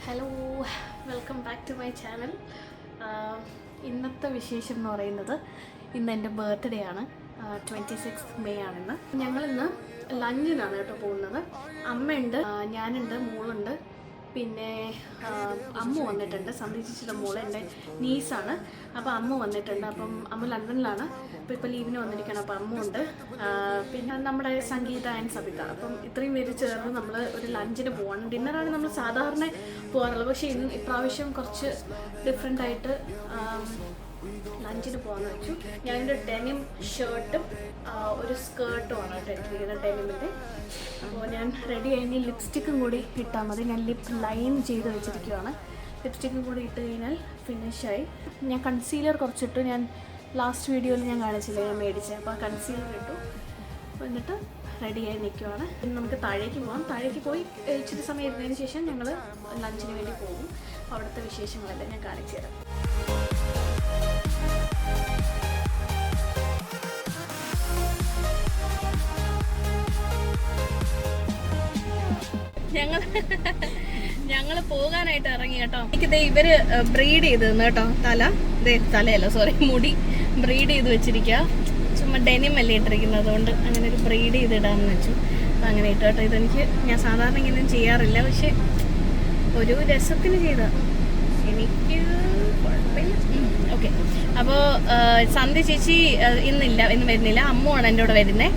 Hello, welcome back to my channel. ഇന്നത്തെ വിശേഷം എന്ന് പറയുന്നത് ഇന്ന് എൻ്റെ ബർത്ത്ഡേ ആണ്. 26 മെയ് ആണിന്ന്. ഞങ്ങളിന്ന് ലഞ്ചിനാണ് കേട്ടോ പോകുന്നത്. അമ്മയുണ്ട്, ഞാനുണ്ട്, മോളുണ്ട്, പിന്നെ അമ്മ വന്നിട്ടുണ്ട്. സന്ദീപിച്ചിട്ട് മോള് എൻ്റെ നീസാണ്. അപ്പോൾ അമ്മ വന്നിട്ടുണ്ട്. അപ്പം അമ്മ ലണ്ടനിലാണ്. അപ്പോൾ ഇപ്പോൾ ലീവിന് വന്നിരിക്കണം. അപ്പോൾ അമ്മ ഉണ്ട്, പിന്നെ നമ്മുടെ സംഗീത ആൻഡ് സബിത. അപ്പം ഇത്രയും പേര് ചേർന്ന് നമ്മൾ ഒരു ലഞ്ചിന് പോവാണ്. ഡിന്നറാണ് നമ്മൾ സാധാരണ പോകാറുള്ളത്. പക്ഷേ ഇപ്രാവശ്യം കുറച്ച് ഡിഫറെൻ്റ് ആയിട്ട് ലഞ്ചിന് പോകാമെന്ന് വെച്ചു. ഞാനൊരു ഡെനിം ഷർട്ടും ഒരു സ്കേർട്ടുമാണ് ഇട്ടിരിക്കുന്നത്, ഡെനിമിൻ്റെ. അപ്പോൾ ഞാൻ റെഡി ആയി. ലിപ്സ്റ്റിക്കും കൂടി ഇട്ടാൽ മതി. ഞാൻ ലിപ്പ് ലൈൻ ചെയ്ത് വെച്ചിരിക്കുകയാണ്. ലിപ്സ്റ്റിക്കും കൂടി ഇട്ട് കഴിഞ്ഞാൽ ഫിനിഷായി. ഞാൻ കൺസീലർ കുറച്ചിട്ടു. ഞാൻ ലാസ്റ്റ് വീഡിയോയിൽ ഞാൻ കാണിച്ചില്ലേ, ഞാൻ മേടിച്ചത്. അപ്പോൾ ആ കൺസീലർ ഇട്ടു. എന്നിട്ട് റെഡിയായി നിൽക്കുവാണ്. ഇനി നമുക്ക് താഴേക്ക് പോകാം. താഴേക്ക് പോയി ഇച്ചിരി സമയം ഇരുന്നതിന് ശേഷം ഞങ്ങൾ ലഞ്ചിന് വേണ്ടി പോകും. അവിടുത്തെ വിശേഷങ്ങളെല്ലാം ഞാൻ കാണിച്ചു തരാം. ഞങ്ങൾ പോകാനായിട്ട് ഇറങ്ങി കേട്ടോ. എനിക്കിത് ഇവര് ബ്രീഡ് ചെയ്ത് തന്നു കേട്ടോ. തലയല്ല, സോറി, മുടി ബ്രീഡ് ചെയ്ത് വെച്ചിരിക്കുക. ചുമ്മാ ഡെനിം അല്ലേ ഇട്ടിരിക്കുന്നത്, അതുകൊണ്ട് അങ്ങനെ ഒരു ബ്രീഡ് ചെയ്തിടാമെന്ന് വെച്ചു. അപ്പം അങ്ങനെ ഇട്ടു കേട്ടോ. ഇതെനിക്ക്, ഞാൻ സാധാരണ ഇങ്ങനെയും ചെയ്യാറില്ല, പക്ഷെ ഒരു രസത്തിന് ചെയ്ത എനിക്ക് കുഴപ്പമില്ല. ഓക്കെ. അപ്പോൾ സന്ധ്യ ചേച്ചി ഇന്ന് വരുന്നില്ല. അമ്മുവാണ് എൻ്റെ കൂടെ വരുന്നത്.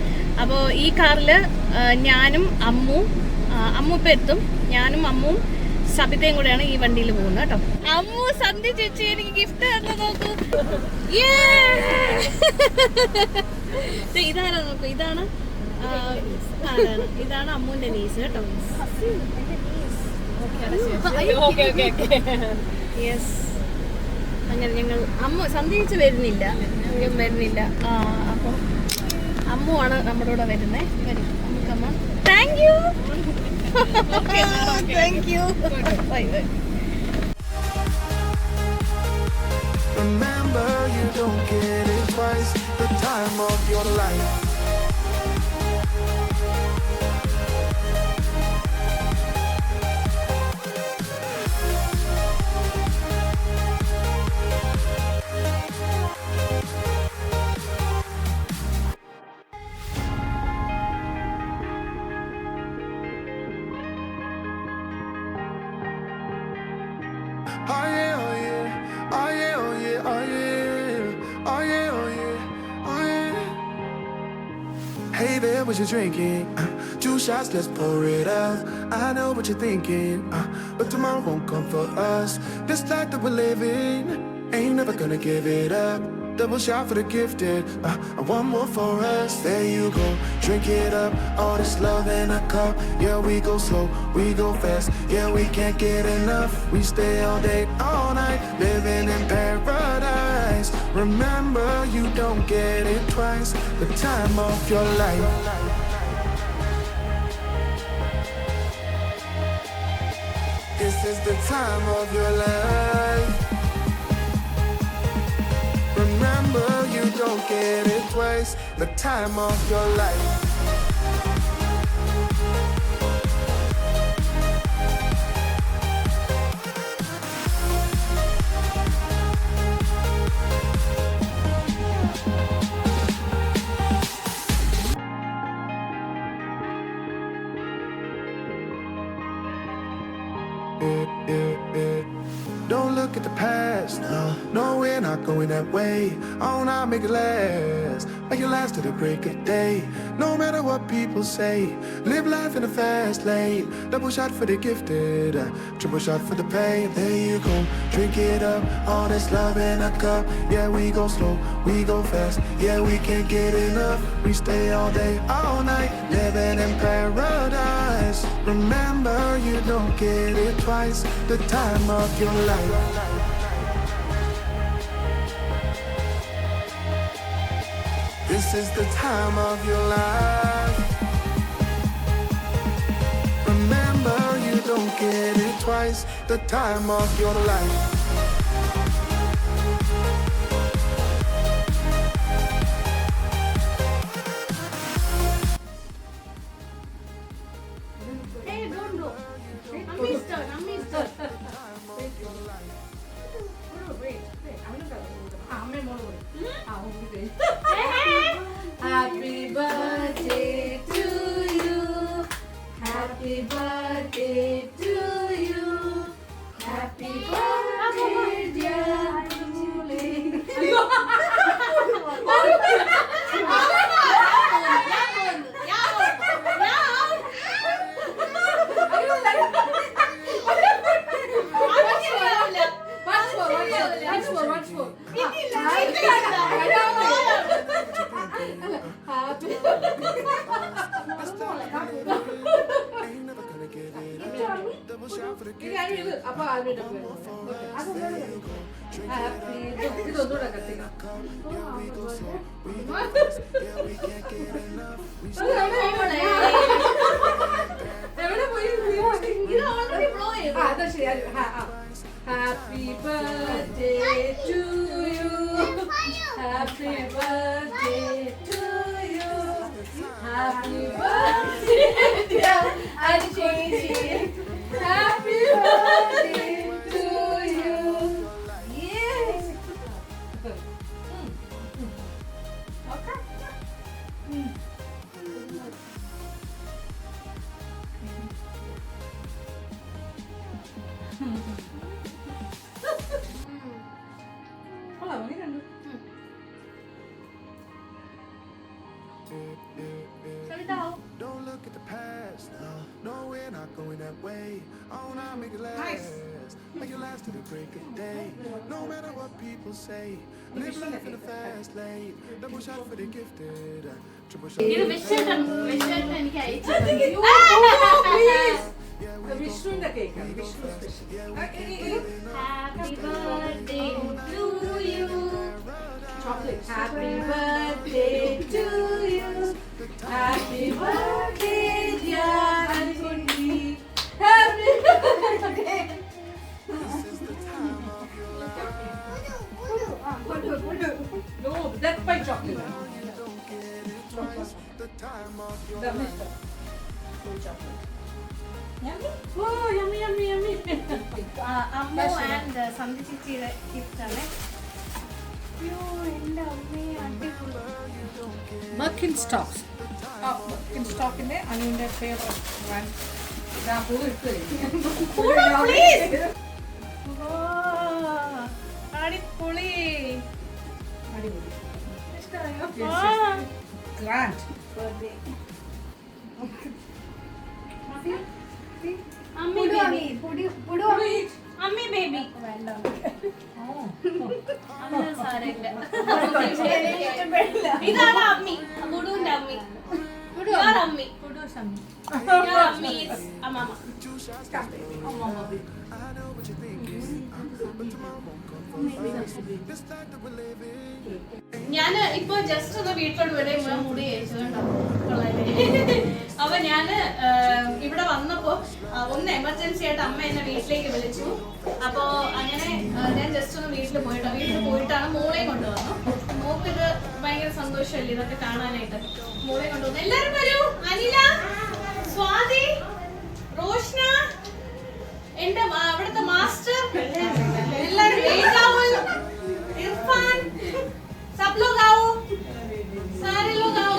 അപ്പോൾ ഈ കാറിൽ ഞാനും അമ്മു ഇപ്പം എത്തും. ഞാനും അമ്മുവും സബിതയും കൂടെയാണ് ഈ വണ്ടിയിൽ പോകുന്നത് കേട്ടോ. അമ്മു സന്ധ്യ ചേച്ചി എനിക്ക് ഗിഫ്റ്റ് തന്നു. നോക്കൂ, ഇതാരാ നോക്കൂ. ഇതാണ് അമ്മുവിന്റെ നീസ് കേട്ടോ. യെസ്. അങ്ങനെ ഞങ്ങൾ സന്ധ്യ ചേച്ചി വരുന്നില്ല. അപ്പം അമ്മുവാണ് നമ്മുടെ കൂടെ വരുന്നത്. വരും അമ്മ. Thank you. Thank you. Bye bye. Remember, you don't get it twice. The time of your life. Oh yeah, oh yeah, oh yeah, oh yeah, oh yeah, oh yeah, oh yeah, oh yeah. Hey there, what you drinking? 2 shots, let's pour it out. I know what you're thinking, but tomorrow won't come for us. This life that we're living, ain't never gonna give it up. Double shot for the gifted, and one more for us. There you go, drink it up. All this love in a cup. Yeah, we go slow, we go fast. Yeah, we can't get enough. We stay all day, all night, living in paradise. Remember, you don't get it twice. The time of your life. This is the time of your life. Remember, you don't get it twice. The time of your life. Don't look at the past, no, we're not going that way. Oh, now make it last, make it last to the break of day. No matter what people say, live life in a fast lane. Double shot for the gifted, triple shot for the pain. There you go, drink it up. All this love in a cup. Yeah, we go slow, we go fast. Yeah, we can't get enough. We stay all day, all night, living in paradise. Remember, you don't get it twice. The time of your life. This is the time of your life. Remember, you don't get it twice. The time of your life. Hey, don't go. Ammy's turn. Happy birthday to you. Happy birthday to you. Happy birthday, dear Anjali. Happy birthday to you. Yes. Okay. Don't look at the past, no, we're not going that way. I wanna make it last, make it last to the break of day. No matter what people say, live life in the fast lane. Double shot for the gifted, triple shot. ഇത് വിഷയം എനിക്ക് അയച്ചു വിഷ്ണുവിന്റെ cake Vishnu happy birthday to you chocolate happy birthday to you happy birthday dear Ankutty happy birthday No, that's my chocolate. That's my chocolate. Yummy? Oh, yummy, yummy, yummy. Ammu and സന്ധി ചേച്ചിയുടെ gift ആണ്. അയ്യോ എൻ്റെ അമ്മയെ അടിപൊളി. Birkenstocks. Birkenstockന്റെ അനുവിന്റെ ഫേവറേറ്റ് ബ്രാൻഡ്. ഞാൻ പോയി പ്ലീസ്. അടിപൊളി. അടിപൊളി. ഇഷ്ടമായോ? Grand. അമ്മി ബേബി. അമ്മി ബേബി. അങ്ങനെ സാരമില്ല. ഇതാണ് അമ്മി. മുടുവിന്റെ അമ്മി. Your അമ്മി. Your അമ്മി is അമ്മമ്മ. ഞാന് ഇപ്പൊ ജസ്റ്റ് ഒന്ന് വീട്ടിലോട്ട് വരെ മുടി കഴിച്ചുകൊണ്ടോ അപ്പൊ ഞാന് ഇവിടെ വന്നപ്പോ ഒന്ന് എമർജൻസി ആയിട്ട് അമ്മ എന്നെ വീട്ടിലേക്ക് വിളിച്ചു. അപ്പൊ അങ്ങനെ ഞാൻ ജസ്റ്റ് ഒന്ന് വീട്ടിൽ പോയിട്ടാണ് മോളെ കൊണ്ടുവന്നു. മോക്ക് ഇത് ഭയങ്കര സന്തോഷമല്ലേ ഇതൊക്കെ കാണാനായിട്ട്. മോളെ കൊണ്ടുവന്നു. എല്ലാരും വരൂ. അനില, സ്വാതി, റോഷ്ന, എന്റെ അവിടുത്തെ മാസ്റ്റർ എല്ലാരും इरफान सब लोग आओ सारे लोग आओ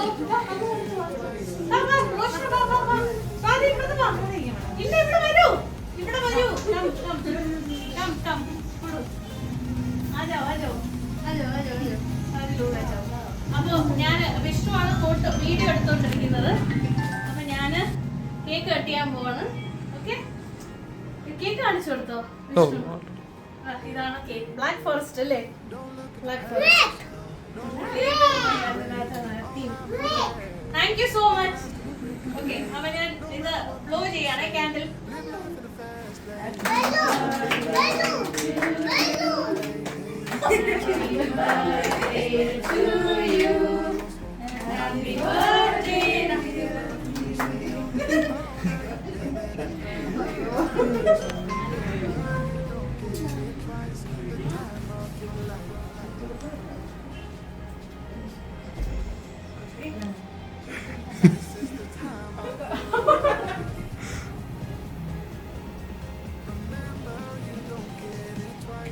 बाबा रोशन बाबा सारी इकडे बा इल्ले इकडे वरू कम आ जाओ सारे लोग आ जाओ അപ്പോൾ ഞാൻ വിഷ്ണുവാണ് ഫോട്ടോ വീഡിയോ എടുത്തോണ്ടിരിക്കുന്നത്. അപ്പോൾ ഞാൻ കേക്ക് കട്ട് ചെയ്യാൻ പോവാണ്. ഓക്കേ, കേക്ക് കാണിച്ചു കൊടുത്തോ വിഷ്ണു? ഇതാണ് കേക്ക്. ബ്ലാക്ക് ഫോറസ്റ്റ് അല്ലേ? Black forest. Thank you so much. Okay, അപ്പൊ ഞാൻ ഇത് ബ്ലോ ചെയ്യാണ് ക്യാൻഡിൽ.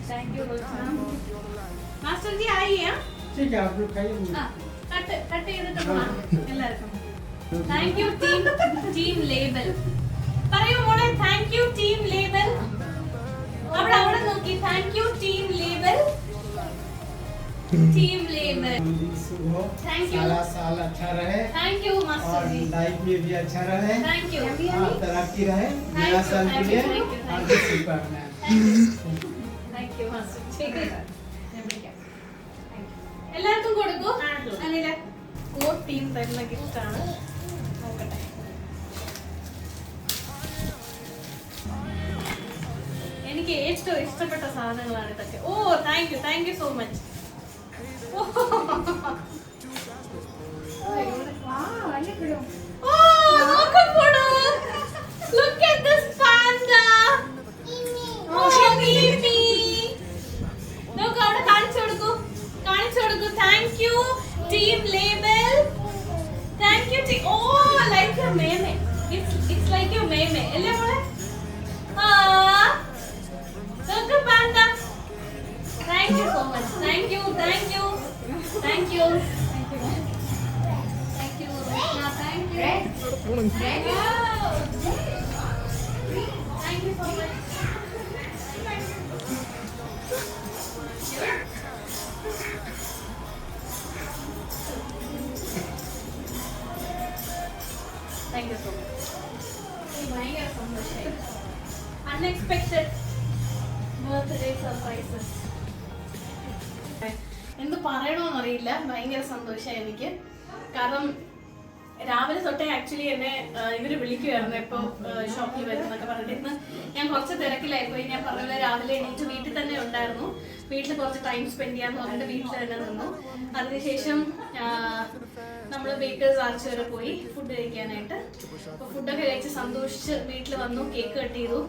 थैंक यू मास्टर जी आइए. ठीक है, आप लोग खाइए. कट ചെയ്തിട്ട് പോകാം എല്ലാവർക്കും. Thank you team label. പറയൂ മോളെ, താങ്ക് യു ടീം ലേബൽ. അവിടെ നോക്കി. Thank you team label. Team labour thank you. सारा साल अच्छा रहे. थैंक यू मास्टर और जी. लाइफ में भी अच्छा रहे. Thank you. तरक्की रहे. नया साल के लिए हार्दिक शुभकामनाएं. Thank you master ji. എല്ലാവർക്കും കൊടുക്കൂ. അനില കോട്ട് ടീം തരുന്ന ഗിഫ്റ്റ് ആണ്. നോക്കട്ടെ. എനിക്ക് ഏറ്റവും ഇഷ്ടപ്പെട്ട സാധനങ്ങളാണ് ഇതൊക്കെ. Oh thank you so much. Look at this panda. നോക്ക് അവിടെ കാണിച്ചു കൊടുക്കൂ. Thank you team label. Thank you team. Oh, like your meme. It's like your meme. അല്ലേ മോളെ? നോക്ക് panda. Thank you so much. Thank you. Thank you. Thank you. Thank you so much. Thank you so much. ഭയങ്കര സന്തോഷമായി. Unexpected birthday surprises. എന്ത് പറയണമെന്നറിയില്ല, ഭയങ്കര സന്തോഷമായി എനിക്ക്. കാരണം രാവിലെ തൊട്ടേ ആക്ച്വലി എന്നെ ഇവര് വിളിക്കുമായിരുന്നു എപ്പോൾ ഷോപ്പിൽ വരുന്നൊക്കെ പറഞ്ഞിട്ട്. ഇന്ന് ഞാൻ കുറച്ച് തിരക്കിലായിപ്പോയി. ഞാൻ പറഞ്ഞ രാവിലെ എണീറ്റ് വീട്ടിൽ തന്നെ ഉണ്ടായിരുന്നു. വീട്ടിൽ കുറച്ച് ടൈം സ്പെൻഡ് ചെയ്യാന്ന് പറഞ്ഞിട്ട് വീട്ടിൽ തന്നെ നിന്നു. അതിനുശേഷം നമ്മൾ ബേക്കേഴ്സ് ആർച്ച് വരെ പോയി ഫുഡ് കഴിക്കാനായിട്ട്. അപ്പോൾ ഫുഡൊക്കെ കഴിച്ച് സന്തോഷിച്ച് വീട്ടിൽ വന്നു. കേക്ക് കട്ട് ചെയ്തു.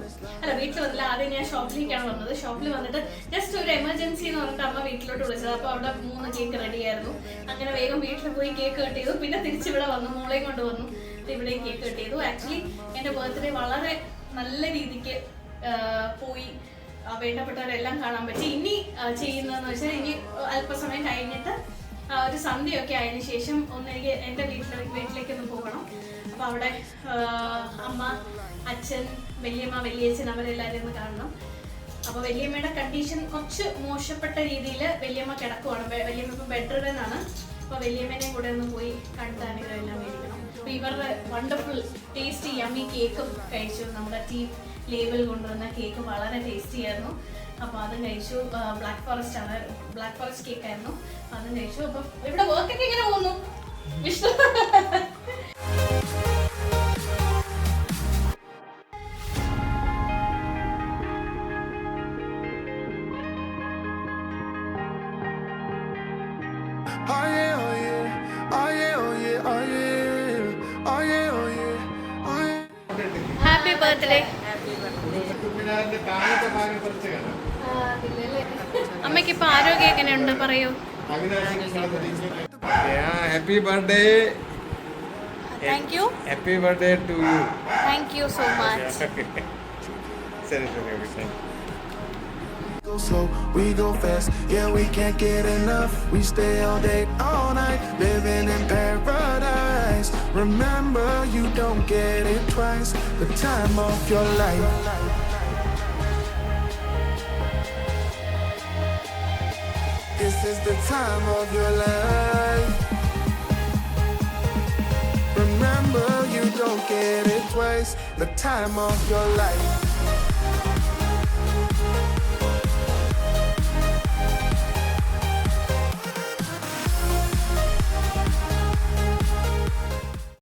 വീട്ടിൽ വന്നില്ല, ആദ്യം ഞാൻ ഷോപ്പിലേക്കാണ് വന്നത്. ഷോപ്പിൽ വന്നിട്ട് ജസ്റ്റ് ഒരു എമർജൻസി എന്ന് പറഞ്ഞിട്ട് അമ്മ വീട്ടിലോട്ട് വിളിച്ചത്. അപ്പോൾ അവിടെ 3 കേക്ക് റെഡി ആയിരുന്നു. അങ്ങനെ വേഗം വീട്ടിൽ പോയി കേക്ക് കട്ട് ചെയ്തു. പിന്നെ തിരിച്ചിവിടെ വന്നു, മോളെയും കൊണ്ട് വന്നു. ഇവിടെയും കേക്ക് കട്ട് ചെയ്തു. ആക്ച്വലി എൻ്റെ ബർത്ത്ഡേ വളരെ നല്ല രീതിക്ക് പോയി. വേണ്ടപ്പെട്ടവരെല്ലാം കാണാൻ പറ്റി. ഇനി ചെയ്യുന്നതെന്ന് വെച്ചാൽ ഇനി അല്പസമയം കഴിഞ്ഞിട്ട് ഒരു സന്ധ്യയൊക്കെ ആയതിനു ശേഷം ഒന്ന് എനിക്ക് എൻ്റെ വീട്ടിലേക്ക് ഒന്ന് പോകണം. അപ്പോൾ അവിടെ അമ്മ, അച്ഛൻ, വല്യമ്മ, വല്യച്ഛൻ അവരെല്ലാവരും ഒന്ന് കാണണം. അപ്പോൾ വല്യമ്മയുടെ കണ്ടീഷൻ കുറച്ച് മോശപ്പെട്ട രീതിയിൽ വല്യമ്മ കിടക്കുവാണ്. വല്യമ്മ ഇപ്പോൾ ബെഡ് റിഡൻ ആണ്. അപ്പോൾ വല്യമ്മേനെയും കൂടെ ഒന്ന് പോയി കണ്ട് അനുഗ്രഹം എല്ലാം മേടിക്കണം. അപ്പോൾ ഇവരുടെ വണ്ടർഫുൾ ടേസ്റ്റി യമ്മി കേക്കും കഴിച്ചു. നമ്മുടെ ടീം ലേബിൾ കൊണ്ടുവന്ന കേക്ക് വളരെ ടേസ്റ്റി ആയിരുന്നു. അപ്പോൾ അതും കഴിച്ചു. ബ്ലാക്ക് ഫോറസ്റ്റ് കേക്ക് ആയിരുന്നു. അതും കഴിച്ചു. അപ്പം ഇവിടെ വർക്കൊക്കെ എങ്ങനെ പോകുന്നു? Happy birthday. അമ്മയ്ക്ക് ഇപ്പൊ ആരോഗ്യം എങ്ങനെയുണ്ട് പറയൂ? Happy birthday. Thank you. Happy birthday to you. Thank you so much. ശരി ശരി. Go slow, we go fast, yeah we can't get enough. We stay all day, all night, living in paradise. Remember, you don't get it twice. The time of your life. This is the time of your life. Remember, you don't get it twice. The time of your life.